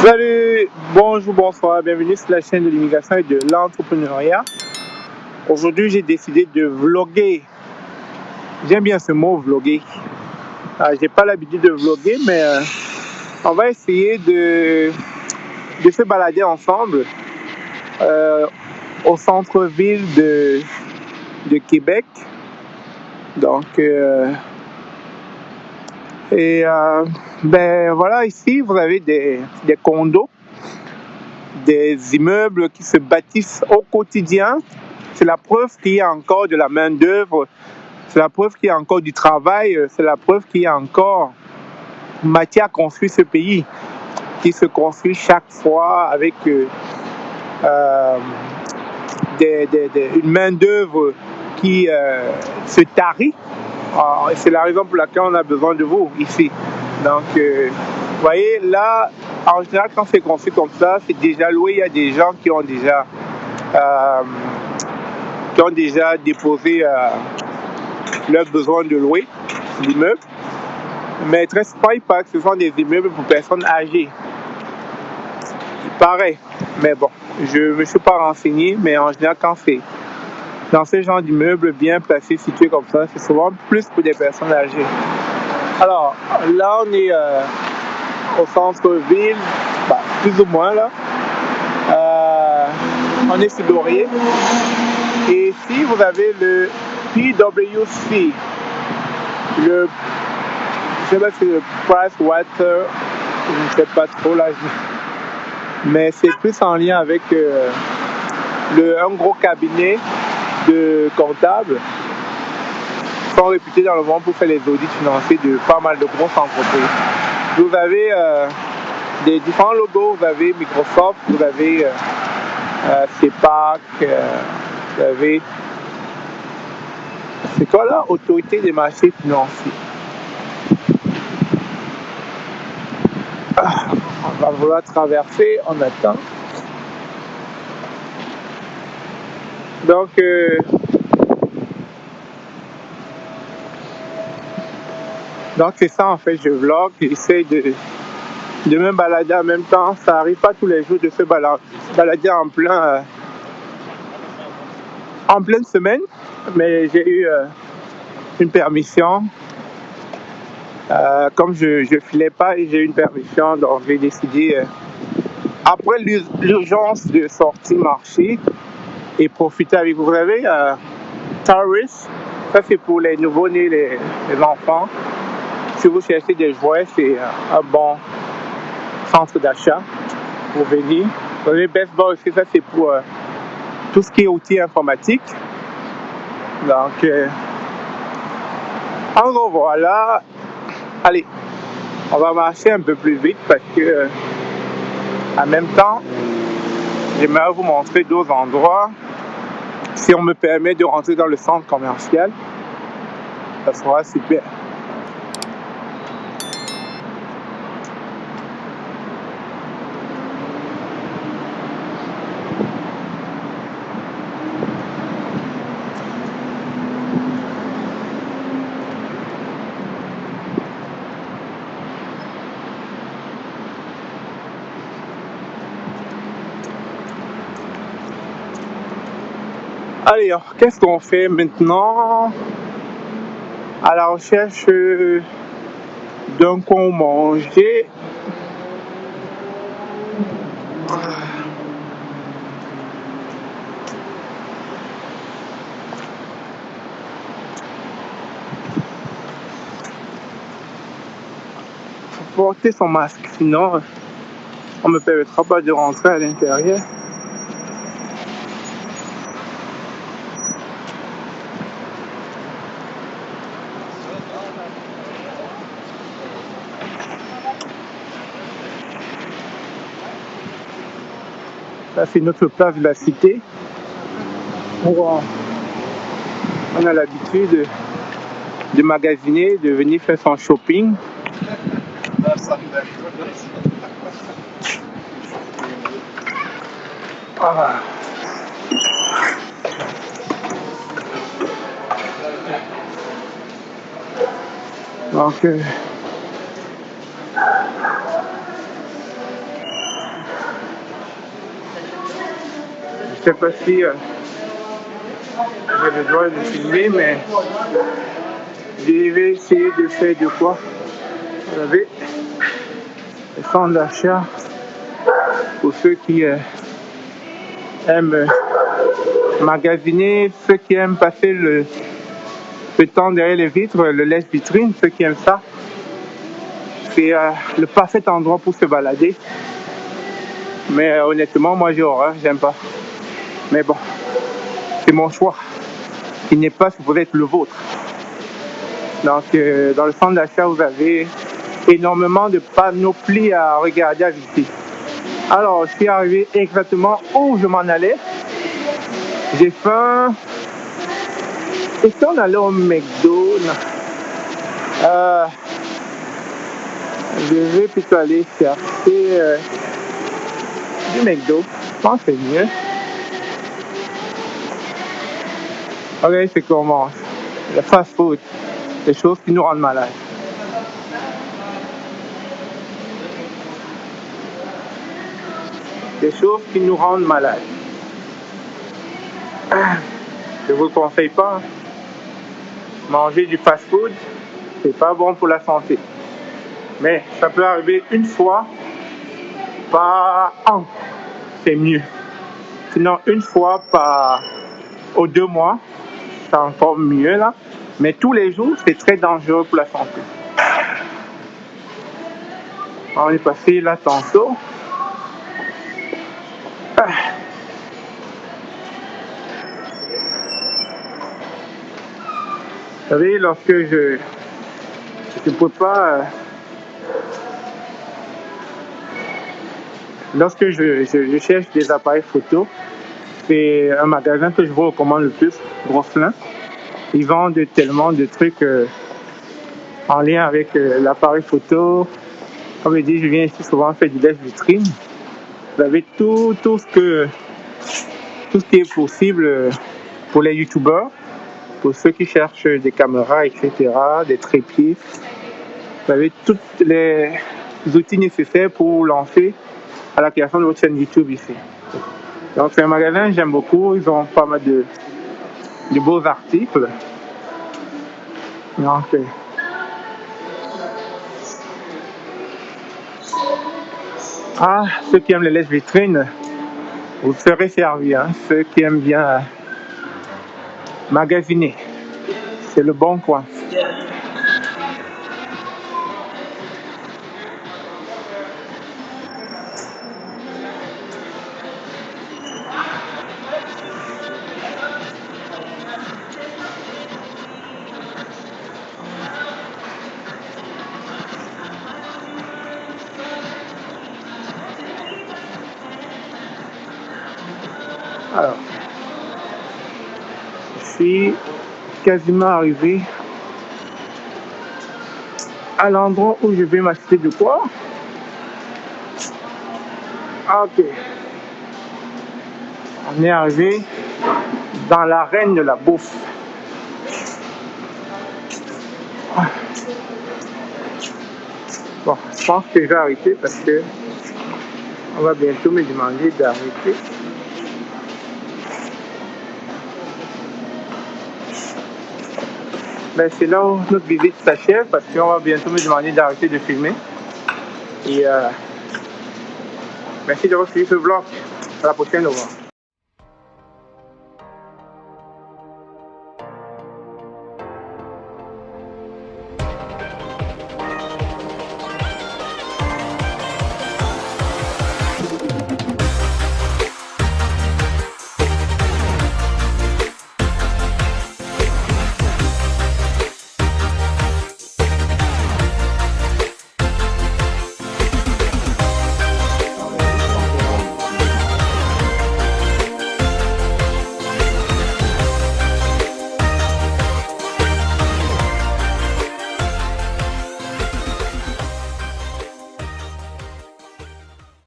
Salut, bonjour, bonsoir, bienvenue sur la chaîne de l'immigration et de l'entrepreneuriat. Aujourd'hui, j'ai décidé de vlogger. J'aime bien ce mot vlogger. J'ai pas l'habitude de vlogger, mais on va essayer de se balader ensemble au centre-ville de Québec. Donc, ben voilà, ici, vous avez des condos, des immeubles qui se bâtissent au quotidien. C'est la preuve qu'il y a encore de la main-d'œuvre, c'est la preuve qu'il y a encore du travail, c'est la preuve qu'il y a encore matière à construire ce pays, qui se construit chaque fois avec une main-d'œuvre qui se tarit. Et c'est la raison pour laquelle on a besoin de vous ici. Donc, vous voyez, là, en général, quand c'est construit comme ça, c'est déjà loué. Il y a des gens qui ont déjà déposé leurs besoins de louer l'immeuble. Mais très souvent, il paraît que ce sont des immeubles pour personnes âgées. Il paraît. Mais bon, je ne me suis pas renseigné, mais en général, quand c'est dans ce genre d'immeubles bien placés, situés comme ça, c'est souvent plus pour des personnes âgées. Alors, là, on est au centre-ville, plus ou moins là. On est sur Laurier. Et ici, vous avez le PwC, je sais pas si c'est le Pricewater, je ne sais pas trop là, mais c'est plus en lien avec un gros cabinet de comptables qui sont réputés dans le monde pour faire les audits financiers de pas mal de grosses entreprises. Vous avez des différents logos, vous avez Microsoft, vous avez CEPAC, vous avez, c'est quoi là? Autorité des marchés financiers. On va vouloir traverser, on attend. Donc, c'est ça en fait, je vlog, j'essaie de me balader en même temps. Ça n'arrive pas tous les jours de se balader en pleine semaine, mais j'ai eu une permission. Comme je filais pas et j'ai eu une permission, donc j'ai décidé, après l'urgence de sortir marcher et profiter avec vous. Vous avez Taurus, ça c'est pour les nouveaux-nés, les enfants. Si vous cherchez des jouets, c'est un bon centre d'achat pour venir. Vous avez Best Buy aussi, ça c'est pour tout ce qui est outils informatiques. Donc, en gros, voilà. Allez, on va marcher un peu plus vite parce que, en même temps, j'aimerais vous montrer d'autres endroits. Si on me permet de rentrer dans le centre commercial, ça sera super. Allez, qu'est-ce qu'on fait maintenant? À la recherche d'un coin manger. Faut porter son masque, sinon on me permettra pas de rentrer à l'intérieur. Ça, c'est notre place de la cité. On a l'habitude de magasiner, de venir faire son shopping. Ah. Donc, sais pas si j'ai le droit de filmer, mais je vais essayer de faire de quoi. Vous avez le centre d'achat pour ceux qui aiment magasiner, ceux qui aiment passer le temps derrière les vitres, le lèche-vitrine, ceux qui aiment ça. C'est le parfait endroit pour se balader. Mais honnêtement, moi j'ai horreur, j'aime pas. Mais bon, c'est mon choix, qui n'est pas supposé être le vôtre. Donc, dans le centre d'achat, vous avez énormément de panoplies à regarder à visiter. Alors, je suis arrivé exactement où je m'en allais. J'ai faim. Et si on allait au McDo? Je vais plutôt aller chercher du McDo. Je pense que c'est mieux. Regardez ce qu'on mange. Le fast food. Des choses qui nous rendent malades. Des choses qui nous rendent malades. Je ne vous conseille pas. Manger du fast food, c'est pas bon pour la santé. Mais ça peut arriver une fois par an. C'est mieux. Sinon, une fois aux 2 mois, c'est encore mieux là. Mais tous les jours, c'est très dangereux pour la santé. On est passé là tantôt. Vous savez, lorsque je ne peux pas... lorsque je cherche des appareils photo, c'est un magasin que je vous recommande le plus, Grosselin. Ils vendent tellement de trucs en lien avec l'appareil photo. Comme je dis, je viens ici souvent faire du lèche-vitrine. Vous avez tout ce qui est possible pour les youtubeurs, pour ceux qui cherchent des caméras, etc., des trépieds. Vous avez tous les outils nécessaires pour lancer à la création de votre chaîne YouTube ici. Donc c'est un magasin que j'aime beaucoup, ils ont pas mal de beaux articles. Donc, ceux qui aiment les lèche-vitrines, vous serez servis. Hein. Ceux qui aiment bien magasiner, c'est le bon coin. Alors, je suis quasiment arrivé à l'endroit où je vais m'acheter de quoi. Ok. On est arrivé dans l'arène de la bouffe. Bon, je pense que je vais arrêter parce que on va bientôt me demander d'arrêter. Ben, c'est là où notre visite s'achève parce qu'on va bientôt me demander d'arrêter de filmer. Et merci d'avoir suivi ce vlog. À la prochaine, au revoir.